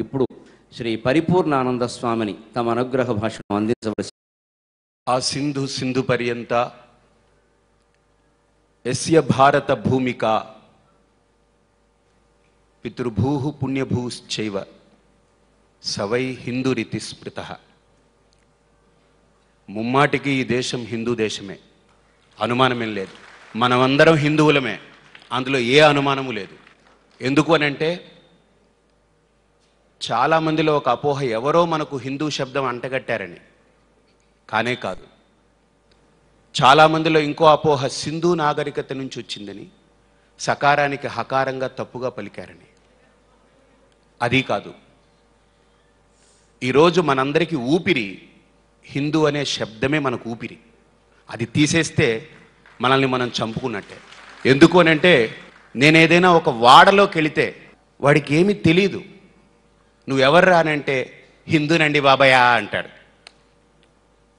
ఇప్పుడు శ్రీ పరిపూర్ణానంద స్వామిని తమ అనుగ్రహ భాషను అందించవలసి. ఆ సింధు సింధు పర్యంత యస్య భారత భూమిక పితృభూః పుణ్యభూశ్చైవ సవై హిందూరితి స్మృతః. ముమ్మాటికి ఈ దేశం హిందూ దేశమే, అనుమానమేం లేదు. మనమందరం హిందువులమే, అందులో ఏ అనుమానము లేదు. ఎందుకు అనంటే చాలామందిలో ఒక అపోహ, ఎవరో మనకు హిందూ శబ్దం అంటగట్టారని. కానే కాదు. చాలామందిలో ఇంకో అపోహ, సింధు నాగరికత నుంచి వచ్చిందని, సకారానికి హకారంగా తప్పుగా పలికారని. అది కాదు. ఈరోజు మనందరికీ ఊపిరి హిందూ అనే శబ్దమే మనకు ఊపిరి. అది తీసేస్తే మనల్ని మనం చంపుకున్నట్టే. ఎందుకు అనంటే నేను ఏదైనా ఒక వాడలోకి వెళితే వాడికి ఏమీ తెలీదు. నువ్వెవర్రా అనంటే హిందూనండి బాబాయా అంటాడు.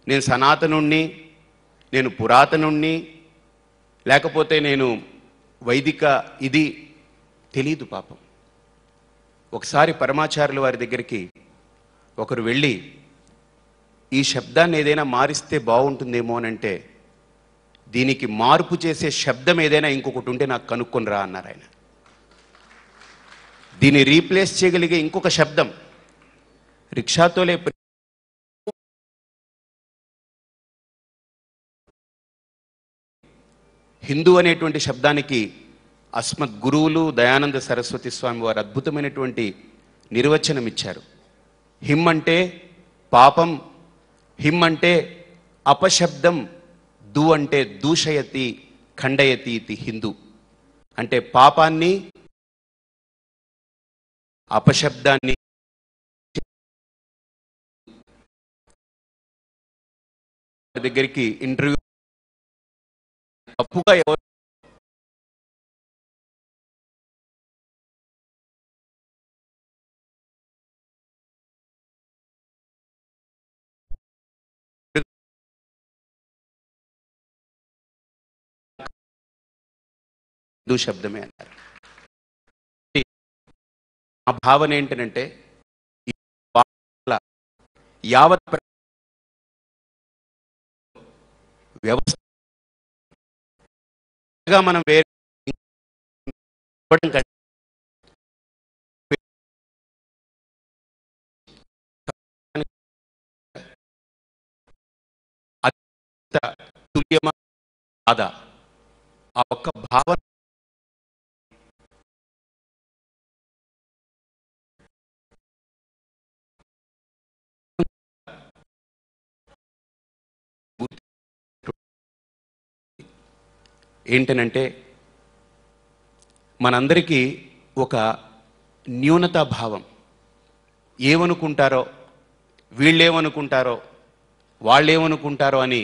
నేను సనాతనుణ్ణి, నేను పురాతనుణ్ణి, లేకపోతే నేను వైదిక, ఇది తెలీదు పాపం. ఒకసారి పరమాచార్యుల వారి దగ్గరికి ఒకరు వెళ్ళి ఈ శబ్దాన్ని ఏదైనా మారిస్తే బాగుంటుందేమో అనంటే, దీనికి మార్పు చేసే శబ్దం ఏదైనా ఇంకొకటి ఉంటే నాకు కనుక్కొని రా అన్నారు ఆయన. దీన్ని రీప్లేస్ చేయగలిగే ఇంకొక శబ్దం రిక్షాతోలే హిందూ అనేటువంటి శబ్దానికి అస్మద్ గురువులు దయానంద సరస్వతి స్వామి వారు అద్భుతమైనటువంటి నిర్వచనం ఇచ్చారు. హిమ్ అంటే పాపం, హిమ్ అంటే అపశబ్దం, దు అంటే దూషయతి ఖండయతి ఇది హిందూ. అంటే పాపాన్ని, అపశబ్దాన్ని దగ్గరికి ఇంటర్వ్యూ తప్పుగా ఎవరు శబ్దమే అన్నారు. ఆ భావన ఏంటంటే యావత్ వ్యవస్థగా మనం వేరే తుల్యమా కాదా ఆ ఒక్క భావన ఏంటనంటే మనందరికీ ఒక న్యూనతా భావం. ఏమనుకుంటారో, వీళ్ళేమనుకుంటారో, వాళ్ళేమనుకుంటారో అని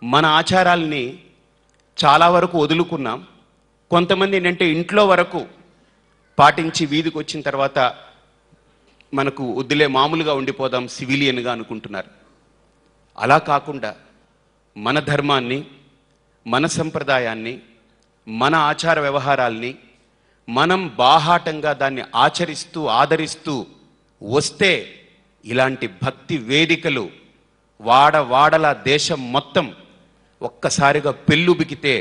మన ఆచారాల్ని చాలా వరకు వదులుకున్నాం. కొంతమంది ఏంటంటే ఇంట్లో వరకు పాటించి వీధికి వచ్చిన తర్వాత మనకు వద్దులే, మామూలుగా ఉండిపోదాం, సివిలియన్గా అనుకుంటున్నారు. అలా కాకుండా మన ధర్మాన్ని, మన సంప్రదాయాన్ని, మన ఆచార వ్యవహారాల్ని మనం బాహాటంగా దాన్ని ఆచరిస్తూ ఆదరిస్తూ వస్తే ఇలాంటి భక్తి వేదికలు వాడవాడల దేశం మొత్తం ఒక్కసారిగా పెళ్ళుబికితే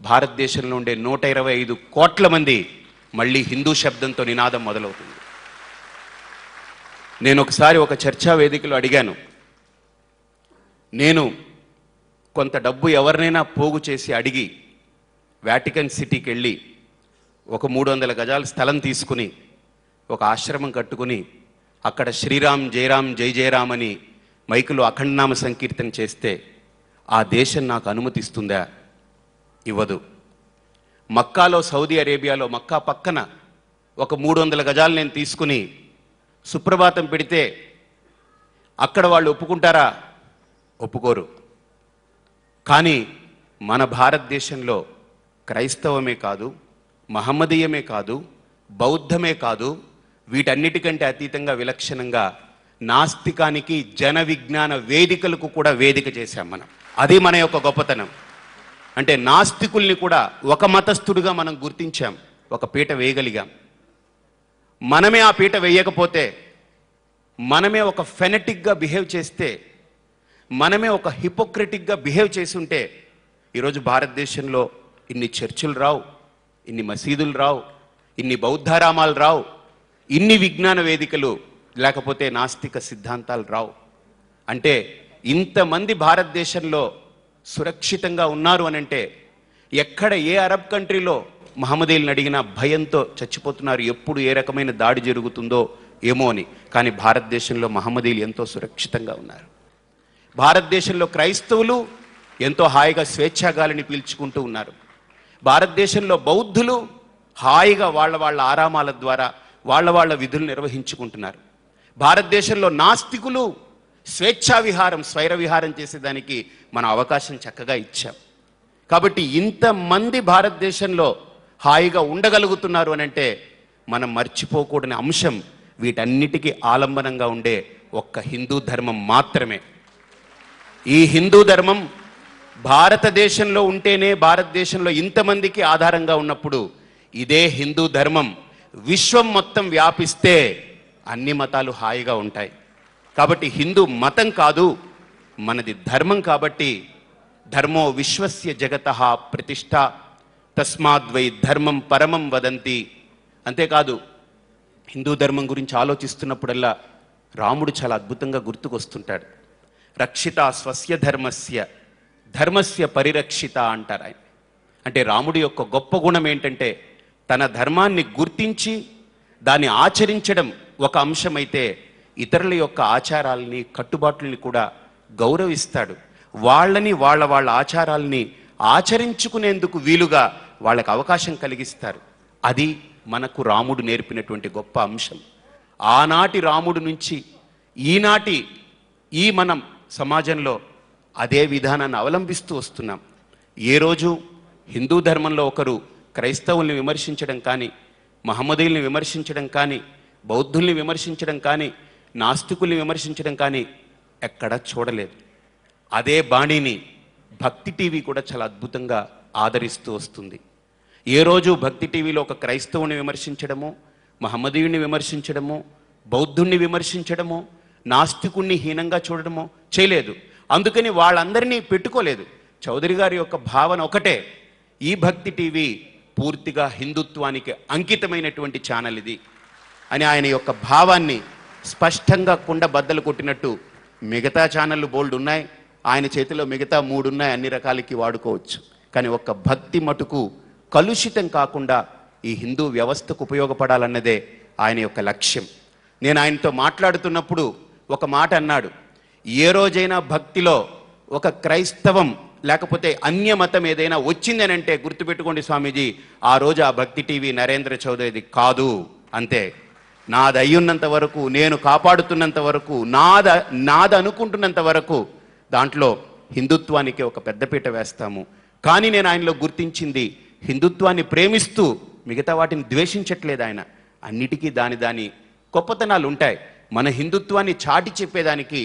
భారతదేశంలో ఉండే 125 కోట్ల మంది మళ్ళీ హిందూ శబ్దంతో నినాదం మొదలవుతుంది. నేను ఒకసారి ఒక చర్చా వేదికలో అడిగాను, నేను కొంత డబ్బు ఎవరినైనా పోగు చేసి అడిగి వాటికన్ సిటీకి వెళ్ళి ఒక 300 గజాల స్థలం తీసుకుని ఒక ఆశ్రమం కట్టుకుని అక్కడ శ్రీరామ్ జయరామ్ జై జయరామ్ అని మైకులో అఖండనామ సంకీర్తన చేస్తే ఆ దేశం నాకు అనుమతిస్తుందా? ఇవ్వదు. మక్కాలో, సౌదీ అరేబియాలో మక్కా పక్కన ఒక 300 గజాలు నేను తీసుకుని సుప్రభాతం పెడితే అక్కడ వాళ్ళు ఒప్పుకుంటారా? ఒప్పుకోరు. కానీ మన భారతదేశంలో క్రైస్తవమే కాదు, మహమ్మదీయమే కాదు, బౌద్ధమే కాదు, వీటన్నిటికంటే అతీతంగా విలక్షణంగా నాస్తికానికి జన విజ్ఞాన వేదికలకు కూడా వేదిక చేశాం మనం. అది మన యొక్క గొప్పతనం. అంటే నాస్తికుల్ని కూడా ఒక మతస్థుడిగా మనం గుర్తించాం, ఒక పీట వేయగలిగాం. మనమే ఆ పీట వేయకపోతే, మనమే ఒక ఫెనటిక్గా బిహేవ్ చేస్తే, మనమే ఒక హిపోక్రటిక్గా బిహేవ్ చేసి ఉంటే ఈరోజు భారతదేశంలో ఇన్ని చర్చిలు రావు, ఇన్ని మసీదులు రావు, ఇన్ని బౌద్ధారామాలు రావు, ఇన్ని విజ్ఞాన వేదికలు లేకపోతే నాస్తిక సిద్ధాంతాలు రావు. అంటే ఇంతమంది భారతదేశంలో సురక్షితంగా ఉన్నారు అనంటే, ఎక్కడ ఏ అరబ్ కంట్రీలో మహమ్మదీయులను అడిగినా భయంతో చచ్చిపోతున్నారు, ఎప్పుడు ఏ రకమైన దాడి జరుగుతుందో ఏమో అని. కానీ భారతదేశంలో మహమ్మదీయులు ఎంతో సురక్షితంగా ఉన్నారు. భారతదేశంలో క్రైస్తవులు ఎంతో హాయిగా స్వేచ్ఛాగాలిని పీల్చుకుంటూ ఉన్నారు. భారతదేశంలో బౌద్ధులు హాయిగా వాళ్ళ ఆరామాల ద్వారా వాళ్ళ విధులు నిర్వహించుకుంటున్నారు. భారతదేశంలో నాస్తికులు స్వేచ్ఛా విహారం, స్వైర విహారం చేసేదానికి మన అవకాశం చక్కగా ఇచ్చాం. కాబట్టి ఇంతమంది భారతదేశంలో హాయిగా ఉండగలుగుతున్నారు అనంటే మనం మర్చిపోకూడని అంశం వీటన్నిటికీ ఆలంబనంగా ఉండే ఒక్క హిందూ ధర్మం మాత్రమే. ఈ హిందూ ధర్మం భారతదేశంలో ఉంటేనే భారతదేశంలో ఇంతమందికి ఆధారంగా ఉన్నప్పుడు, ఇదే హిందూ ధర్మం విశ్వం మొత్తం వ్యాపిస్తే అన్ని మతాలు హాయిగా ఉంటాయి. కాబట్టి హిందూ మతం కాదు, మనది ధర్మం. కాబట్టి ధర్మో విశ్వస్య జగతః ప్రతిష్ఠ తస్మాద్వై ధర్మం పరమం వదంతి. అంతేకాదు, హిందూ ధర్మం గురించి ఆలోచిస్తున్నప్పుడల్లా రాముడు చాలా అద్భుతంగా గుర్తుకొస్తుంటాడు. రక్షిత స్వస్య ధర్మస్య ధర్మస్య పరిరక్షిత అంటారు ఆయన. అంటే రాముడి యొక్క గొప్ప గుణం ఏంటంటే, తన ధర్మాన్ని గుర్తించి దాన్ని ఆచరించడం ఒక అంశమైతే, ఇతరుల యొక్క ఆచారాలని కట్టుబాట్లని కూడా గౌరవిస్తాడు. వాళ్ళని వాళ్ళ ఆచారాలని ఆచరించుకునేందుకు వీలుగా వాళ్ళకి అవకాశం కలిగిస్తారు. అది మనకు రాముడు నేర్పినటువంటి గొప్ప అంశం. ఆనాటి రాముడు నుంచి ఈనాటి మనం సమాజంలో అదే విధానాన్ని అవలంబిస్తూ వస్తున్నాం. ఏ రోజు హిందూ ధర్మంలో ఒకరు క్రైస్తవుల్ని విమర్శించడం కానీ, మహమ్మదీయుల్ని విమర్శించడం కానీ, బౌద్ధుల్ని విమర్శించడం కానీ, నాస్తికుల్ని విమర్శించడం కానీ ఎక్కడా చూడలేదు. అదే బాణీని భక్తి టీవీ కూడా చాలా అద్భుతంగా ఆదరిస్తూ వస్తుంది. ఏ రోజు భక్తి టీవీలో ఒక క్రైస్తవుని విమర్శించడము, మహమ్మదీయుని విమర్శించడము, బౌద్ధుణ్ణి విమర్శించడము, నాస్తికుణ్ణి హీనంగా చూడడము చేయలేదు. అందుకని వాళ్ళందరినీ పెట్టుకోలేదు. చౌదరి గారి యొక్క భావన ఒకటే, ఈ భక్తి టీవీ పూర్తిగా హిందుత్వానికి అంకితమైనటువంటి ఛానల్ ఇది అని ఆయన యొక్క భావాన్ని స్పష్టంగా కుండ బద్దలు కొట్టినట్టు మిగతా ఛానళ్ళు బోల్డ్ ఉన్నాయి, ఆయన చేతిలో మిగతా 3 ఉన్నాయి, అన్ని రకాలకి వాడుకోవచ్చు. కానీ ఒక్క భక్తి మటుకు కలుషితం కాకుండా ఈ హిందూ వ్యవస్థకు ఉపయోగపడాలన్నదే ఆయన యొక్క లక్ష్యం. నేను ఆయనతో మాట్లాడుతున్నప్పుడు ఒక మాట అన్నాడు, ఏ రోజైనా భక్తిలో ఒక క్రైస్తవం లేకపోతే అన్య మతం ఏదైనా వచ్చింది అని అంటే గుర్తుపెట్టుకోండి స్వామీజీ, ఆ రోజు ఆ భక్తి టీవీ నరేంద్ర చౌదరిది కాదు. అంతే. నాది అయ్యున్నంత వరకు, నేను కాపాడుతున్నంత వరకు, నాది అనుకుంటున్నంత వరకు దాంట్లో హిందుత్వానికి ఒక పెద్దపీట వేస్తాము. కానీ నేను ఆయనలో గుర్తించింది, హిందుత్వాన్ని ప్రేమిస్తూ మిగతా వాటిని ద్వేషించట్లేదు ఆయన. అన్నిటికీ దాని గొప్పతనాలు ఉంటాయి. మన హిందుత్వాన్ని చాటి చెప్పేదానికి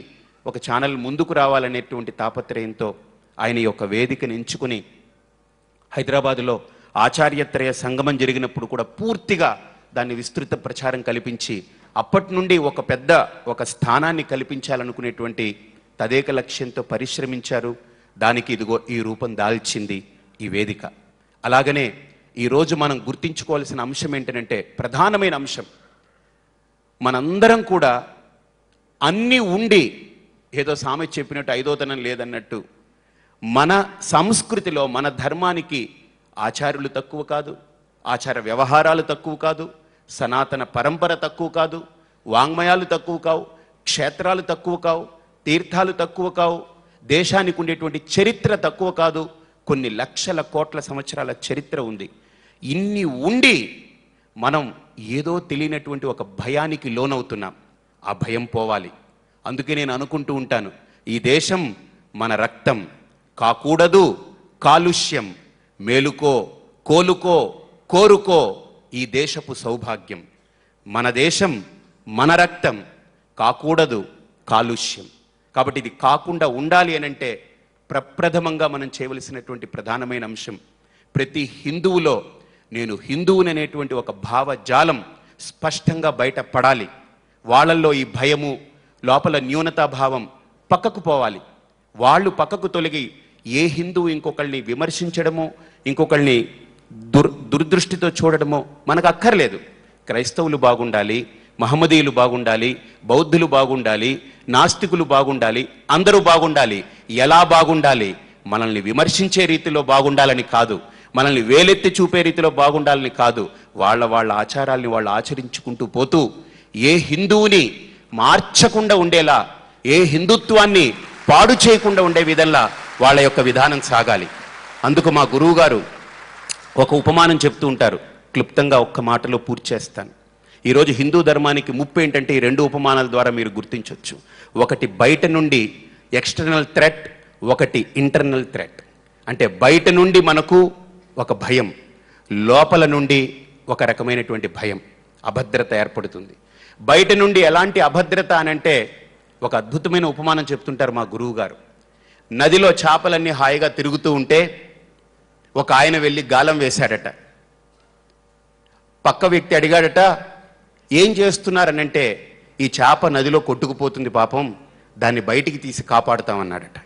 ఒక ఛానల్ ముందుకు రావాలనేటువంటి తాపత్రయంతో ఆయన యొక్క వేదికను ఎంచుకుని హైదరాబాదులో ఆచార్యత్రయ సంగమం జరిగినప్పుడు కూడా పూర్తిగా దాన్ని విస్తృత ప్రచారం కల్పించి అప్పటి నుండి ఒక స్థానాన్ని కల్పించాలనుకునేటువంటి తదేక లక్ష్యంతో పరిశ్రమించారు. దానికి ఇదిగో ఈ రూపం దాల్చింది ఈ వేదిక. అలాగనే ఈరోజు మనం గుర్తించుకోవాల్సిన అంశం ఏంటంటే, ప్రధానమైన అంశం, మనందరం కూడా అన్నీ ఉండి ఏదో సామెత చెప్పినట్టు ఐదోతనం లేదన్నట్టు మన సంస్కృతిలో మన ధర్మానికి ఆచార్యులు తక్కువ కాదు, ఆచార వ్యవహారాలు తక్కువ కాదు, సనాతన పరంపర తక్కువ కాదు, వాంగ్మయాలు తక్కువ కావు, క్షేత్రాలు తక్కువ కావు, తీర్థాలు తక్కువ కావు, దేశానికి ఉండేటువంటి చరిత్ర తక్కువ కాదు, కొన్ని లక్షల కోట్ల సంవత్సరాల చరిత్ర ఉంది. ఇన్ని ఉండి మనం ఏదో తెలియనటువంటి ఒక భయానికి లోనవుతున్నాం. ఆ భయం పోవాలి. అందుకే నేను అనుకుంటూ ఉంటాను, ఈ దేశం మన రక్తం కాకూడదు కాలుష్యం, మేలుకో కోలుకో కోరుకో ఈ దేశపు సౌభాగ్యం. మన దేశం మన రక్తం కాకూడదు కాలుష్యం. కాబట్టి ఇది కాకుండా ఉండాలి అనంటే ప్రప్రథమంగా మనం చేయవలసినటువంటి ప్రధానమైన అంశం, ప్రతి హిందువులో నేను హిందువుననేటువంటి ఒక భావజాలం స్పష్టంగా బయట పడాలి. వాళ్ళల్లో ఈ భయము, లోపల న్యూనతాభావం పక్కకు పోవాలి. వాళ్ళు పక్కకు తొలగి ఏ హిందువు ఇంకొకళ్ళని విమర్శించడమో, ఇంకొకళ్ళని దురదృష్టితో చూడడమో మనకు అక్కర్లేదు. క్రైస్తవులు బాగుండాలి, మహమ్మదీయులు బాగుండాలి, బౌద్ధులు బాగుండాలి, నాస్తికులు బాగుండాలి, అందరూ బాగుండాలి. ఎలా బాగుండాలి? మనల్ని విమర్శించే రీతిలో బాగుండాలని కాదు, మనల్ని వేలెత్తి చూపే రీతిలో బాగుండాలని కాదు. వాళ్ళ ఆచారాల్ని వాళ్ళు ఆచరించుకుంటూ పోతూ ఏ హిందువుని మార్చకుండా ఉండేలా, ఏ హిందుత్వాన్ని పాడు చేయకుండా ఉండే విధంగా వాళ్ళ యొక్క విధానం సాగాలి. అందుకు మా గురువు గారు ఒక ఉపమానం చెప్తూ ఉంటారు. క్లుప్తంగా ఒక్క మాటలో పూర్తి చేస్తాను. ఈరోజు హిందూ ధర్మానికి ముప్పు ఏంటంటే ఈ రెండు ఉపమానాల ద్వారా మీరు గుర్తించవచ్చు. ఒకటి బయట నుండి ఎక్స్టర్నల్ థ్రెట్, ఒకటి ఇంటర్నల్ థ్రెట్. అంటే బయట నుండి మనకు ఒక భయం, లోపల నుండి ఒక రకమైనటువంటి భయం, అభద్రత ఏర్పడుతుంది. బయట నుండి ఎలాంటి అభద్రత అనంటే ఒక అద్భుతమైన ఉపమానం చెప్తుంటారు మా గురువు గారు. నదిలో చేపలన్నీ హాయిగా తిరుగుతూ ఉంటే ఒక ఆయన వెళ్ళి గాలం వేశాడట. పక్క వ్యక్తి అడిగాడట, ఏం చేస్తున్నారనంటే, ఈ చేప నదిలో కొట్టుకుపోతుంది పాపం, దాన్ని బయటికి తీసి కాపాడుతామన్నాడట.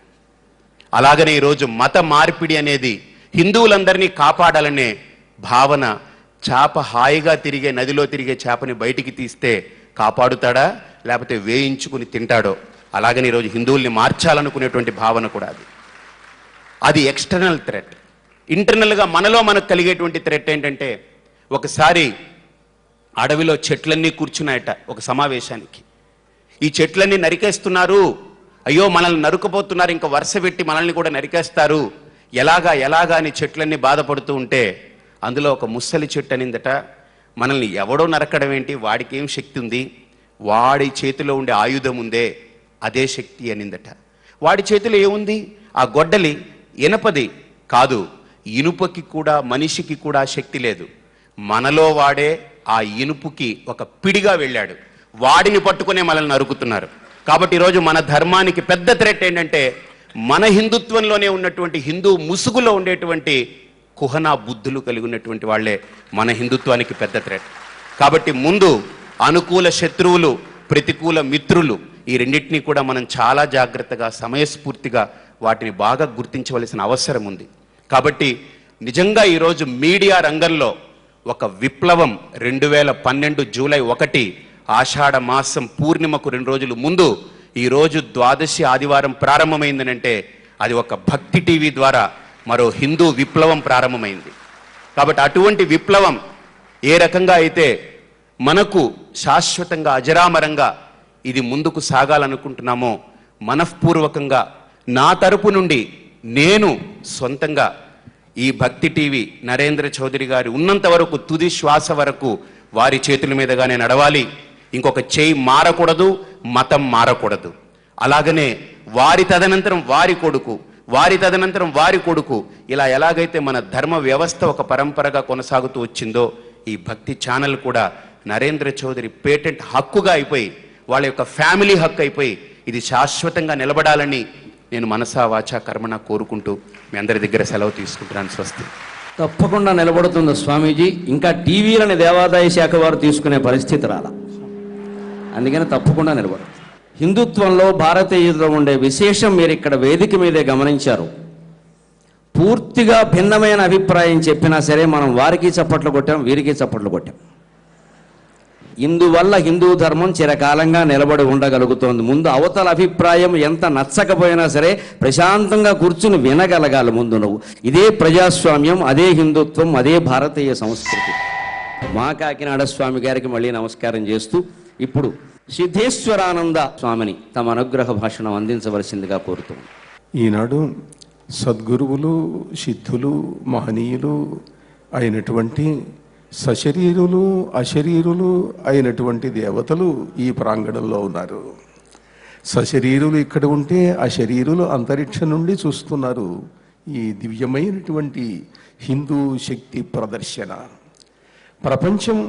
అలాగనే ఈరోజు మత మార్పిడి అనేది హిందువులందరినీ కాపాడాలనే భావన. చేప హాయిగా తిరిగే నదిలో తిరిగే చేపని బయటికి తీస్తే కాపాడుతాడా, లేకపోతే వేయించుకుని తింటాడో? అలాగని ఈరోజు హిందువుల్ని మార్చాలనుకునేటువంటి భావన కూడా అది ఎక్స్టర్నల్ థ్రెట్. ఇంటర్నల్గా మనకు కలిగేటువంటి థ్రెట్ ఏంటంటే, ఒకసారి అడవిలో చెట్లన్నీ కూర్చున్నాయట ఒక సమావేశానికి. ఈ చెట్లన్నీ నరికేస్తున్నారు, అయ్యో మనల్ని నరుకుపోతున్నారు, ఇంకా వరుస పెట్టి మనల్ని కూడా నరికేస్తారు, ఎలాగా అని చెట్లన్నీ బాధపడుతూ ఉంటే అందులో ఒక ముసలి చెట్టు అనిందట, మనల్ని ఎవడో నరకడం ఏంటి, వాడికి ఏం శక్తి ఉంది, వాడి చేతిలో ఉండే ఆయుధం ఉందే అదే శక్తి అనిందట. వాడి చేతిలో ఏముంది? ఆ గొడ్డలి ఇనపది కాదు, ఇనుపకి కూడా మనిషికి కూడా శక్తి లేదు. మనలో వాడే ఆ ఇనుపుకి ఒక పిడిగా వెళ్ళాడు, వాడిని పట్టుకునే మనల్ని నరుకుతున్నారు. కాబట్టి ఈరోజు మన ధర్మానికి పెద్ద థ్రెట్ ఏంటంటే, మన హిందుత్వంలోనే ఉన్నటువంటి హిందూ ముసుగులో ఉండేటువంటి కుహనా బుద్ధులు కలిగి ఉన్నటువంటి వాళ్లే మన హిందుత్వానికి పెద్ద థ్రెట్. కాబట్టి ముందు అనుకూల శత్రువులు, ప్రతికూల మిత్రులు, ఈ రెండింటినీ కూడా మనం చాలా జాగ్రత్తగా, సమయస్ఫూర్తిగా వాటిని బాగా గుర్తించవలసిన అవసరం ఉంది. కాబట్టి నిజంగా ఈరోజు మీడియా రంగంలో ఒక విప్లవం 2012 జూలై 1 ఆషాఢ మాసం పూర్ణిమకు 2 రోజులు ముందు ఈరోజు ద్వాదశి ఆదివారం ప్రారంభమైందనంటే అది ఒక భక్తి టీవీ ద్వారా మరో హిందూ విప్లవం ప్రారంభమైంది. కాబట్టి అటువంటి విప్లవం ఏ రకంగా అయితే మనకు శాశ్వతంగా అజరామరంగా ఇది ముందుకు సాగాలనుకుంటున్నామో, మనఃపూర్వకంగా నా తరపు నుండి నేను సొంతంగా ఈ భక్తి టీవీ నరేంద్ర చౌదరి గారి ఉన్నంత వరకు, తుది శ్వాస వరకు వారి చేతుల మీదుగానే నడవాలి. ఇంకొక చేయి మారకూడదు, మతం మారకూడదు. అలాగనే వారి తదనంతరం వారి కొడుకు, వారి తదనంతరం వారి కొడుకు, ఇలా ఎలాగైతే మన ధర్మ వ్యవస్థ ఒక పరంపరగా కొనసాగుతూ వచ్చిందో, ఈ భక్తి ఛానల్ కూడా నరేంద్ర చౌదరి పేటెంట్ హక్కుగా అయిపోయి, వాళ్ళ యొక్క ఫ్యామిలీ హక్కు అయిపోయి ఇది శాశ్వతంగా నిలబడాలని నేను మనసా వాచా కర్మణ కోరుకుంటూ మీ అందరి దగ్గర సెలవు తీసుకుంటున్నాను. స్వస్తి. తప్పకుండా నిలబడుతుంది స్వామీజీ. ఇంకా టీవీలని దేవాదాయ శాఖ వారు తీసుకునే పరిస్థితి రాలా, అందుకని తప్పకుండా నిలబడు. హిందుత్వంలో భారతీయుల్లో ఉండే విశేషం మీరు ఇక్కడ వేదిక మీదే గమనించారు. పూర్తిగా భిన్నమైన అభిప్రాయం చెప్పినా సరే మనం వారికి చప్పట్లు కొట్టాం, వీరికి చప్పట్లు కొట్టాం. ఇందువల్ల హిందూ ధర్మం చిరకాలంగా నిలబడి ఉండగలుగుతోంది. ముందు అవతల అభిప్రాయం ఎంత నచ్చకపోయినా సరే ప్రశాంతంగా కూర్చుని వినగలగాలి ముందు నువ్వు. ఇదే ప్రజాస్వామ్యం, అదే హిందుత్వం, అదే భారతీయ సంస్కృతి. మా కాకినాడ స్వామి గారికి మళ్ళీ నమస్కారం చేస్తూ ఇప్పుడు సిద్ధేశ్వరానంద స్వామిని తమ అనుగ్రహ భాషణం అందించవలసిందిగా కోరుతున్నాం. ఈనాడు సద్గురువులు, సిద్ధులు, మహనీయులు అయినటువంటి సశరీరులు, అశరీరులు అయినటువంటి దేవతలు ఈ ప్రాంగణంలో ఉన్నారు. సశరీరులు ఇక్కడ ఉంటే అశరీరులు అంతరిక్షం నుండి చూస్తున్నారు ఈ దివ్యమైనటువంటి హిందూ శక్తి ప్రదర్శన. ప్రపంచం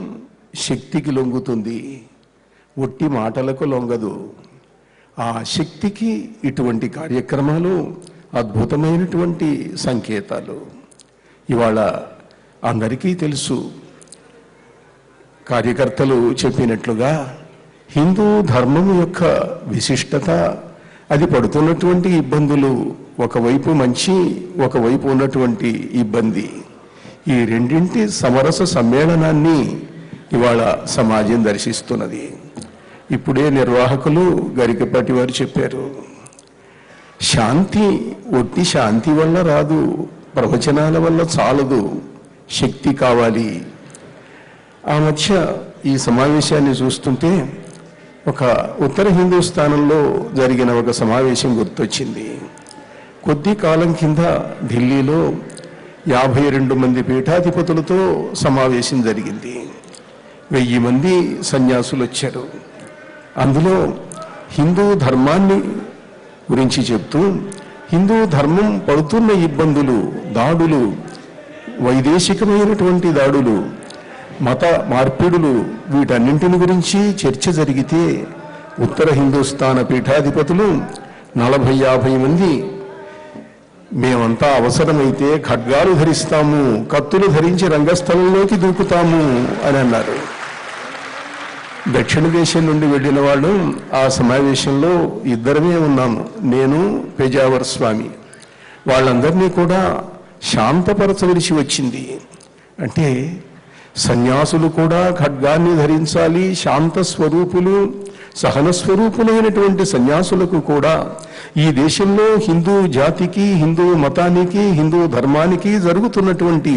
శక్తికి లొంగుతుంది, ఒట్టి మాటలకు లొంగదు. ఆ శక్తికి ఇటువంటి కార్యక్రమాలు అద్భుతమైనటువంటి సంకేతాలు. ఇవాళ అందరికీ తెలుసు, కార్యకర్తలు చెప్పినట్లుగా హిందూ ధర్మం యొక్క విశిష్టత, అది పడుతున్నటువంటి ఇబ్బందులు, ఒకవైపు మంచి, ఒకవైపు ఉన్నటువంటి ఇబ్బంది, ఈ రెండింటి సమరస సమ్మేళనాన్ని ఇవాళ సమాజం దర్శిస్తున్నది. ఇప్పుడే నిర్వాహకులు గరికపాటి వారు చెప్పారు, శాంతి ఒట్టి శాంతి వల్ల రాదు, ప్రవచనాల వల్ల చాలదు, శక్తి కావాలి. ఆ మధ్య ఈ సమావేశాన్ని చూస్తుంటే ఒక ఉత్తర హిందూస్థానంలో జరిగిన ఒక సమావేశం గుర్తొచ్చింది. కొద్ది కాలం కింద ఢిల్లీలో 52 మంది పీఠాధిపతులతో సమావేశం జరిగింది. 1000 మంది సన్యాసులు వచ్చారు. అందులో హిందూ ధర్మాన్ని గురించి చెప్తూ, హిందూ ధర్మం పడుతున్న ఇబ్బందులు, దాడులు, వైదేశికమైనటువంటి దాడులు, మత మార్పిడులు, వీటన్నింటిని గురించి చర్చ జరిగితే ఉత్తర హిందూస్థాన పీఠాధిపతులు 40-50 మంది మేమంతా అవసరమైతే ఖడ్గాలు ధరిస్తాము, కత్తులు ధరించి రంగస్థలంలోకి దూకుతాము అని అన్నారు. దక్షిణ దేశం నుండి వెళ్ళిన వాళ్ళు ఆ సమావేశంలో ఇద్దరమే ఉన్నాము, నేను పేజావర్ స్వామి. వాళ్ళందరినీ కూడా శాంతపరచవలసి వచ్చింది. అంటే సన్యాసులు కూడా ఖడ్గాన్ని ధరించాలి, శాంత స్వరూపులు, సహన స్వరూపులైనటువంటి సన్యాసులకు కూడా ఈ దేశంలో హిందూ జాతికి, హిందూ మతానికి, హిందూ ధర్మానికి జరుగుతున్నటువంటి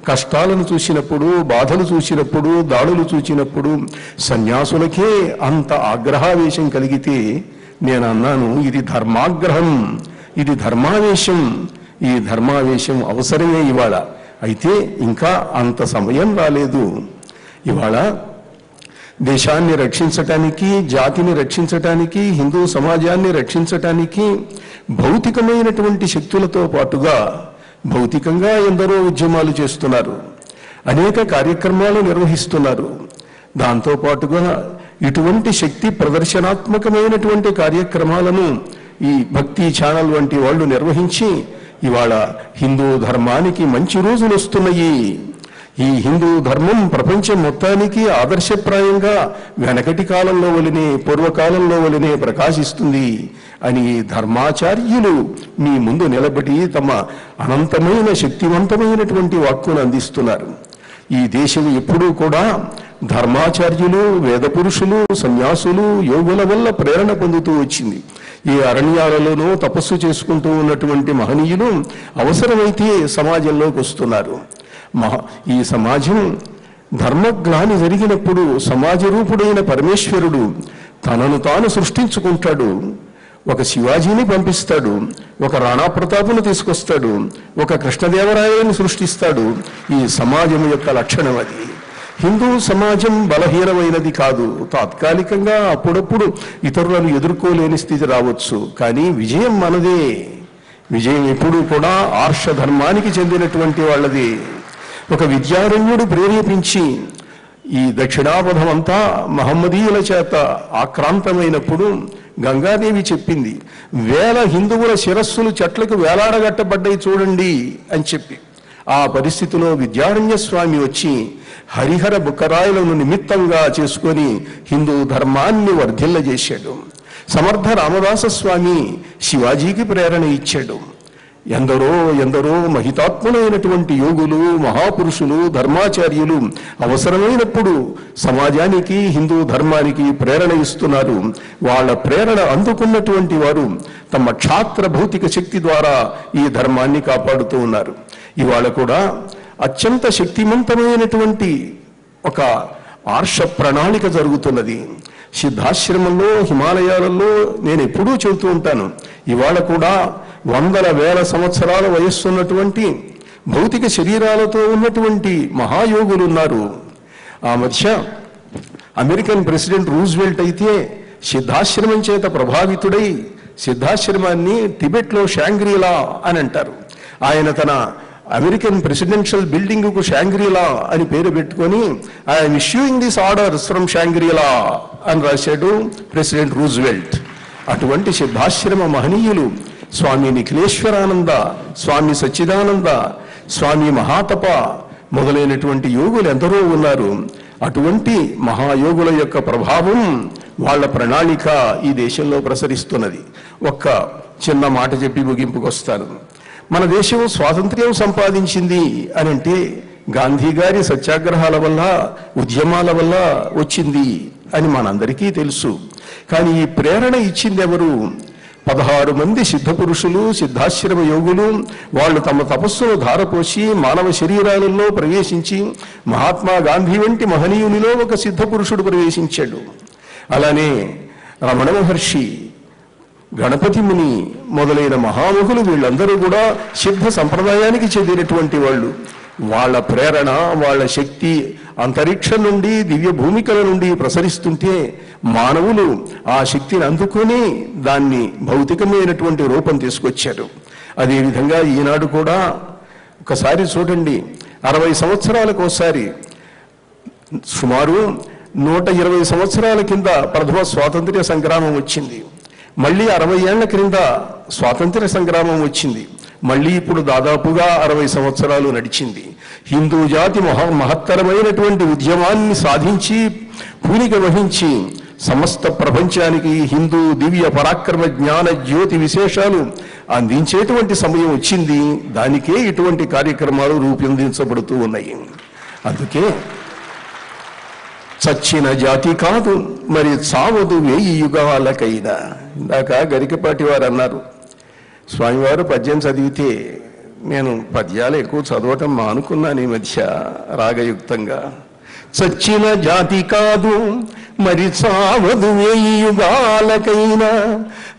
కష్టాలను చూసినప్పుడు, బాధలు చూసినప్పుడు, దాడులు చూసినప్పుడు సన్యాసులకే అంత ఆగ్రహావేశం కలిగితే నేను అన్నాను, ఇది ధర్మాగ్రహం, ఇది ధర్మావేశం, ఈ ధర్మావేశం అవసరమే ఇవాళ. అయితే ఇంకా అంత సమయం రాలేదు. ఇవాళ దేశాన్ని రక్షించటానికి, జాతిని రక్షించటానికి, హిందూ సమాజాన్ని రక్షించటానికి భౌతికమైనటువంటి శక్తులతో పాటుగా భౌతికంగా ఎందరో ఉద్యమాలు చేస్తున్నారు, అనేక కార్యక్రమాలు నిర్వహిస్తున్నారు. దాంతోపాటుగా ఇటువంటి శక్తి ప్రదర్శనాత్మకమైనటువంటి కార్యక్రమాలను ఈ భక్తి ఛానల్ వంటి వాళ్ళు నిర్వహించి ఇవాళ హిందూ ధర్మానికి మంచి రోజులు వస్తున్నాయి. ఈ హిందూ ధర్మం ప్రపంచం మొత్తానికి ఆదర్శప్రాయంగా వెనకటి కాలంలో వలనే, పూర్వకాలంలో వలనే ప్రకాశిస్తుంది అని ధర్మాచార్యులు మీ ముందు నిలబడి తమ అనంతమైన శక్తివంతమైనటువంటి వాక్కును అందిస్తున్నారు. ఈ దేశం ఎప్పుడూ కూడా ధర్మాచార్యులు, వేద పురుషులు, సన్యాసులు, యోగుల వల్ల ప్రేరణ పొందుతూ వచ్చింది. ఈ అరణ్యాలలోనూ తపస్సు చేసుకుంటూ ఉన్నటువంటి మహనీయులు అవసరమైతే సమాజంలోకి వస్తున్నారు. ఈ సమాజం ధర్మగ్లాని జరిగినప్పుడు సమాజ రూపుడైన పరమేశ్వరుడు తనను తాను సృష్టించుకుంటాడు. ఒక శివాజీని పంపిస్తాడు, ఒక రాణా ప్రతాపును తీసుకొస్తాడు, ఒక కృష్ణదేవరాయని సృష్టిస్తాడు. ఈ సమాజం యొక్క లక్షణం అది. హిందూ సమాజం బలహీనమైనది కాదు. తాత్కాలికంగా అప్పుడప్పుడు ఇతరులను ఎదుర్కోలేని స్థితి రావచ్చు, కానీ విజయం మనదే. విజయం ఎప్పుడూ కూడా ఆర్ష ధర్మానికి చెందినటువంటి వాళ్ళది. ఒక విద్యారణ్యుడు ప్రేరేపించి ఈ దక్షిణాపథం అంతా మహమ్మదీయుల చేత ఆక్రాంతమైనప్పుడు గంగాదేవి చెప్పింది, 1000 హిందువుల శిరస్సులు చెట్లకు వేలాడగట్టబడ్డాయి చూడండి అని చెప్పి. ఆ పరిస్థితిలో విద్యారణ్య స్వామి వచ్చి హరిహర బుక్కరాయలను నిమిత్తంగా చేసుకొని హిందూ ధర్మాన్ని వర్ధిల్లజేశాడు. సమర్థ రామదాస స్వామి శివాజీకి ప్రేరణ ఇచ్చాడు. ఎందరో ఎందరో మహితాత్ములైనటువంటి యోగులు, మహాపురుషులు, ధర్మాచార్యులు అవసరమైనప్పుడు సమాజానికి, హిందూ ధర్మానికి ప్రేరణ ఇస్తున్నారు. వాళ్ళ ప్రేరణ అందుకున్నటువంటి వారు తమ క్షాత్ర భౌతిక శక్తి ద్వారా ఈ ధర్మాన్ని కాపాడుతూ ఉన్నారు. ఇవాళ కూడా అత్యంత శక్తివంతమైనటువంటి ఒక ఆర్ష ప్రణాళిక జరుగుతున్నది. సిద్ధాశ్రమంలో, హిమాలయాలలో నేను ఎప్పుడూ చెబుతూ ఉంటాను, ఇవాళ కూడా 100,000 సంవత్సరాల వయస్సున్నటువంటి భౌతిక శరీరాలతో ఉన్నటువంటి మహాయోగులు ఉన్నారు. ఆ మధ్య అమెరికన్ ప్రెసిడెంట్ రూజ్వెల్ట్ అయితే సిద్ధాశ్రమం చేత ప్రభావితుడై సిద్ధాశ్రమాన్ని టిబెట్లో షాంగ్రీలా అని అంటారు. ఆయన తన అమెరికన్ ప్రెసిడెన్షియల్ బిల్డింగ్కు షాంగ్రీలా అని పేరు పెట్టుకొని I'm issuing this orders from షాంగ్రీలా అని రాశాడు ప్రెసిడెంట్ రూజ్వెల్ట్. అటువంటి సిద్ధాశ్రమ మహనీయులు స్వామి నిఖిలేశ్వరానంద, స్వామి సచ్చిదానంద, స్వామి మహాతప మొదలైనటువంటి యోగులు ఎందరో ఉన్నారు. అటువంటి మహాయోగుల యొక్క ప్రభావం, వాళ్ళ ప్రణాళిక ఈ దేశంలో ప్రసరిస్తున్నది. ఒక్క చిన్న మాట చెప్పి ముగింపుకొస్తాను. మన దేశం స్వాతంత్ర్యం సంపాదించింది అని అంటే గాంధీ గారి సత్యాగ్రహాల వల్ల, ఉద్యమాల వల్ల వచ్చింది అని మనందరికీ తెలుసు. కానీ ఈ ప్రేరణ ఇచ్చింది ఎవరు? 16 మంది సిద్ధ పురుషులు, సిద్ధాశ్రమ యోగులు. వాళ్ళు తమ తపస్సును ధారపోసి మానవ శరీరాలలో ప్రవేశించి, మహాత్మా గాంధీ వంటి మహనీయునిలో ఒక సిద్ధ పురుషుడు ప్రవేశించాడు. అలానే రమణ మహర్షి, గణపతి ముని మొదలైన మహాముఖులు, వీళ్ళందరూ కూడా సిద్ధ సంప్రదాయానికి చెందినటువంటి వాళ్ళు. వాళ్ళ ప్రేరణ, వాళ్ళ శక్తి అంతరిక్షం నుండి, దివ్య భూమికల నుండి ప్రసరిస్తుంటే మానవులు ఆ శక్తిని అందుకొని దాన్ని భౌతికమైనటువంటి రూపం తీసుకొచ్చారు. అదేవిధంగా ఈనాడు కూడా ఒకసారి చూడండి, 60 సంవత్సరాలకు ఒకసారి, సుమారు 120 సంవత్సరాల కింద ప్రథమ స్వాతంత్ర్య సంగ్రామం వచ్చింది. మళ్ళీ 60 ఏళ్ల క్రింద స్వాతంత్ర్య సంగ్రామం వచ్చింది. మళ్ళీ ఇప్పుడు దాదాపుగా 60 సంవత్సరాలు నడిచింది. హిందూ జాతి మహత్తరమైనటువంటి ఉద్యమాన్ని సాధించి, పూనిక వహించి, సమస్త ప్రపంచానికి హిందూ దివ్య పరాక్రమ జ్ఞాన జ్యోతి విశేషాలు అందించేటువంటి సమయం వచ్చింది. దానికే ఇటువంటి కార్యక్రమాలు రూపొందించబడుతూ ఉన్నాయి. అందుకే చచ్చిన జాతి కాదు మరి చావదు 1000 యుగాలకైనా. ఇందాక గరికపాటి వారు అన్నారు, స్వామివారు పద్యం చదివితే, నేను పద్యాలు ఎక్కువ చదవటం మానుకున్నాను ఈ మధ్య రాగయుక్తంగా. చచ్చిన జాతి కాదు మరి చావదు 1000 యుగాలకైనా,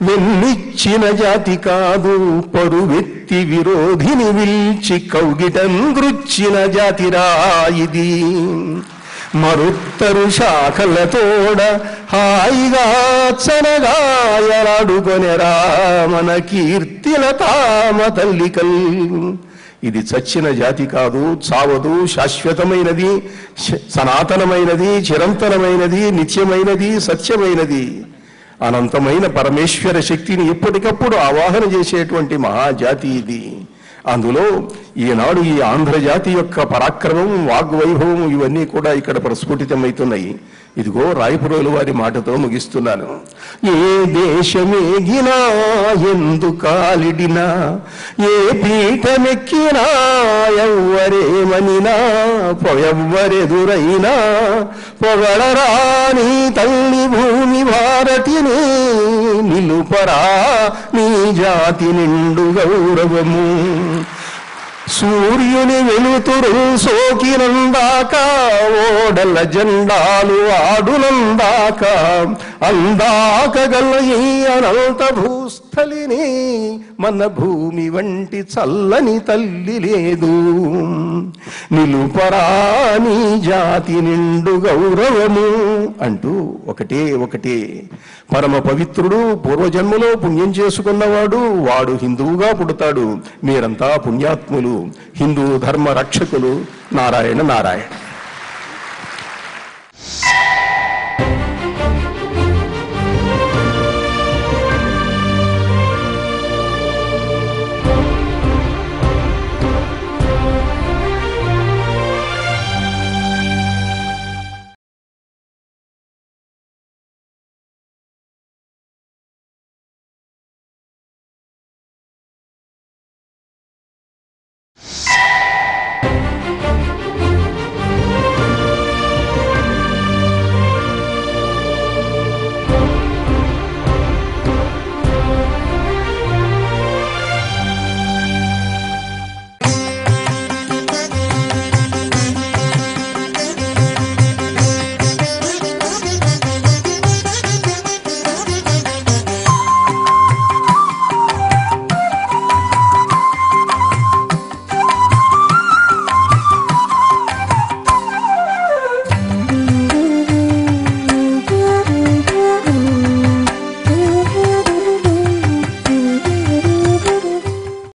వెన్నిచ్చిన జాతి కాదు పరువెత్తి విరోధిని విల్చి కౌగిటం గృచ్చిన జాతిరా ఇది. మరుత్తరు శాఖలతోడ హాయిగా చనగాయలాడుకొనెరా మన కీర్తిల తామ తల్లికల్. ఇది చచ్చిన జాతి కాదు, చావదు, శాశ్వతమైనది, సనాతనమైనది, చిరంతనమైనది, నిత్యమైనది, సత్యమైనది. అనంతమైన పరమేశ్వర శక్తిని ఎప్పటికప్పుడు ఆవాహన చేసేటువంటి మహాజాతి ఇది. అందులో ఈనాడు ఈ ఆంధ్రజాతి యొక్క పరాక్రమం, వాగ్వైభవం ఇవన్నీ కూడా ఇక్కడ ప్రస్ఫుటితమవుతున్నాయి. ఇదిగో రాయపురోలు వారి మాటతో ముగిస్తున్నాను. ఏ దేశమేగినా ఎందు కాలిడినా, ఏ పీఠమెక్కినా, ఎవ్వరేమనినా, ఎవ్వరెదురైనా పొగడరాని తల్లి భూమి భారతిని, నిలుపరా నీ జాతి నిండు గౌరవము. సూర్యుని వెలుతురు సోకినందాక, ఓడల జెండాలు ఆడునందాక, అందాక గల ఈ అనంత భూస్థలిని మన భూమి వంటి చల్లని తల్లి లేదు. నిలుపరా నీ జాతి నిండు గౌరవము అంటూ ఒకటే పరమ పవిత్రుడు, పూర్వజన్మలో పుణ్యం చేసుకున్నవాడు, వాడు హిందువుగా పుడతాడు. మీరంతా పుణ్యాత్ములు, హిందూ ధర్మ రక్షకులు. నారాయణ నారాయణ.